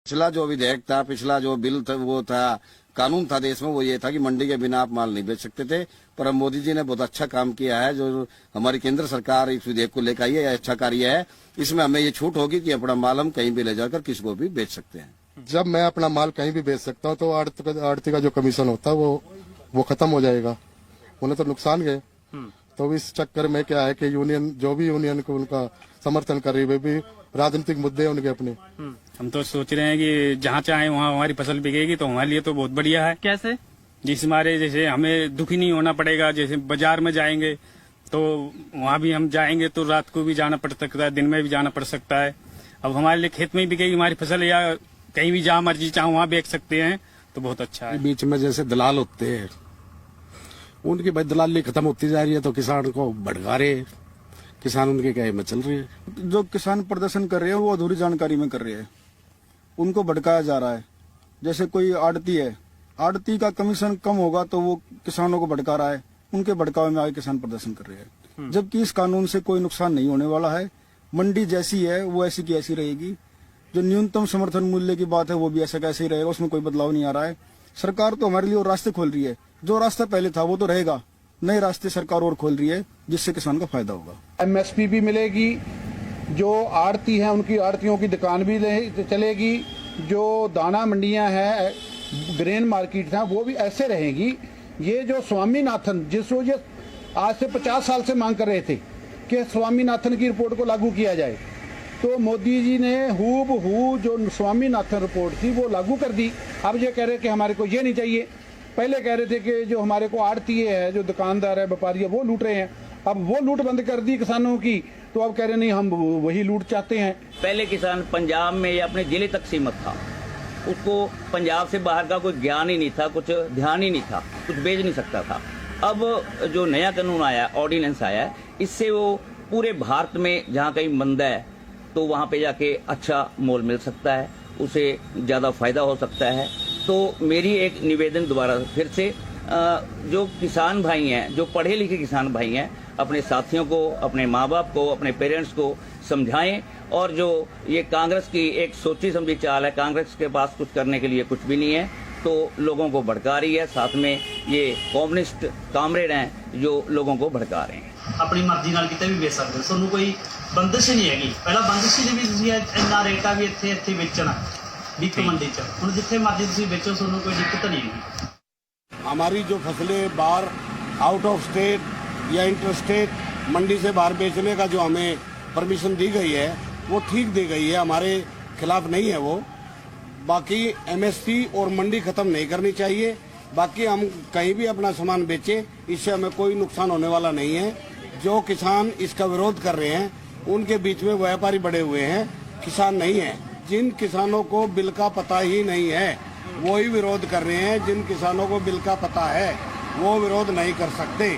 पिछला जो विधेयक था, पिछला जो बिल था, वो था, कानून था देश में, वो ये था कि मंडी के बिना आप माल नहीं बेच सकते थे। पर अब मोदी जी ने बहुत अच्छा काम किया है। जो हमारी केंद्र सरकार इस विधेयक को लेकर आई है, यह अच्छा कार्य है। इसमें हमें ये छूट होगी कि अपना माल हम कहीं भी ले जाकर किसी को भी बेच सकते हैं। जब मैं अपना माल कहीं भी बेच सकता हूँ तो आड़ती का जो कमीशन होता है वो खत्म हो जाएगा। उन्हें तो नुकसान गए। तो इस चक्कर में क्या है कि यूनियन, जो भी यूनियन को उनका समर्थन कर रही है, वे भी राजनीतिक मुद्दे हैं उनके अपने। हम तो सोच रहे हैं कि जहाँ चाहे वहाँ हमारी फसल बिकेगी तो हमारे लिए तो बहुत बढ़िया है। कैसे? जिस हमारे जैसे हमें दुखी नहीं होना पड़ेगा। जैसे बाजार में जाएंगे तो वहाँ भी हम जाएंगे तो रात को भी जाना पड़ सकता है, दिन में भी जाना पड़ सकता है। अब हमारे लिए खेत में ही बिकेगी हमारी फसल, या कहीं भी जहाँ मर्जी चाहो वहाँ बेच सकते हैं, तो बहुत अच्छा है। बीच में जैसे दलाल होते हैं, उनकी भाई दलाली खत्म होती जा रही है तो किसान को भड़का रहे हैं। किसान उनके क्या में चल रहे हैं। जो किसान प्रदर्शन कर रहे हैं वो अधूरी जानकारी में कर रहे हैं, उनको भड़काया जा रहा है। जैसे कोई आड़ती है, आड़ती का कमीशन कम होगा तो वो किसानों को भड़का रहा है, उनके भड़कावे में आगे किसान प्रदर्शन कर रहे हैं। जबकि इस कानून से कोई नुकसान नहीं होने वाला है। मंडी जैसी है वो ऐसी की ऐसी रहेगी। जो न्यूनतम समर्थन मूल्य की बात है वो भी ऐसा कैसे ही रहेगा, उसमें कोई बदलाव नहीं आ रहा है। सरकार तो हमारे लिए और रास्ते खोल रही है। जो रास्ता पहले था वो तो रहेगा, नए रास्ते सरकार और खोल रही है जिससे किसान को फायदा होगा। एमएसपी भी मिलेगी, जो आड़ती हैं उनकी आड़तियों की दुकान भी चलेगी, जो दाना मंडियां हैं, ग्रेन मार्केट हैं, वो भी ऐसे रहेगी। ये जो स्वामीनाथन, जिसको ये आज से 50 साल से मांग कर रहे थे कि स्वामीनाथन की रिपोर्ट को लागू किया जाए, तो मोदी जी ने हूबहू जो स्वामीनाथन रिपोर्ट थी वो लागू कर दी। अब ये कह रहे कि हमारे को ये नहीं चाहिए। पहले कह रहे थे कि जो हमारे को आड़ती है, जो दुकानदार है, व्यापारी है, वो लूट रहे हैं। अब वो लूट बंद कर दी किसानों की, तो अब कह रहे नहीं, हम वही लूट चाहते हैं। पहले किसान पंजाब में या अपने जिले तक सीमित था, उसको पंजाब से बाहर का कोई ज्ञान ही नहीं था, कुछ ध्यान ही नहीं था, कुछ बेच नहीं सकता था। अब जो नया कानून आया, ऑर्डिनेंस आया, इससे वो पूरे भारत में जहाँ कहीं मंदा है तो वहाँ पे जाके अच्छा मोल मिल सकता है, उसे ज़्यादा फायदा हो सकता है। तो मेरी एक निवेदन दोबारा फिर से, जो किसान भाई हैं, जो पढ़े लिखे किसान भाई हैं, अपने साथियों को, अपने माँ बाप को, अपने पेरेंट्स को समझाएं। और जो ये कांग्रेस की एक सोची समझी चाल है, कांग्रेस के पास कुछ करने के लिए कुछ भी नहीं है, तो लोगों को भड़का रही है। साथ में ये कम्युनिस्ट कामरेड हैं जो लोगों को भड़का रहे हैं। अपनी मर्जी ਨਾਲ ਕਿਤੇ ਵੀ ਵੇਚ ਸਕਦੇ ਹੋ, ਤੁਹਾਨੂੰ ਕੋਈ ਬੰਦਿਸ਼ ਨਹੀਂ ਹੈਗੀ। ਪਹਿਲਾਂ ਬੰਦਿਸ਼ ਸੀ ਵੀ ਤੁਸੀਂ ਇੰਨਾ ਰੇਟ ਆ ਵੀ ਇੱਥੇ ਇੱਥੇ ਵੇਚਣਾ ਵਿਕ ਮੰਡੀ 'ਚ, ਹੁਣ ਜਿੱਥੇ ਮਰਜੀ ਤੁਸੀਂ ਵੇਚੋ, ਤੁਹਾਨੂੰ ਕੋਈ ਦਿੱਕਤ नहीं है। हमारी जो फसलें बाहर आउट ऑफ स्टेट या इंटर स्टेट मंडी से बाहर बेचने का जो हमें परमिशन दी गई है वो ठीक दी गई है, हमारे खिलाफ नहीं है वो। बाकी एमएसपी और मंडी खत्म नहीं करनी चाहिए। बाकी हम कहीं भी अपना सामान बेचें, इससे हमें कोई नुकसान होने वाला नहीं है। जो किसान इसका विरोध कर रहे हैं उनके बीच में व्यापारी बड़े हुए हैं, किसान नहीं है। जिन किसानों को बिल का पता ही नहीं है वो ही विरोध कर रहे हैं। जिन किसानों को बिल का पता है वो विरोध नहीं कर सकते।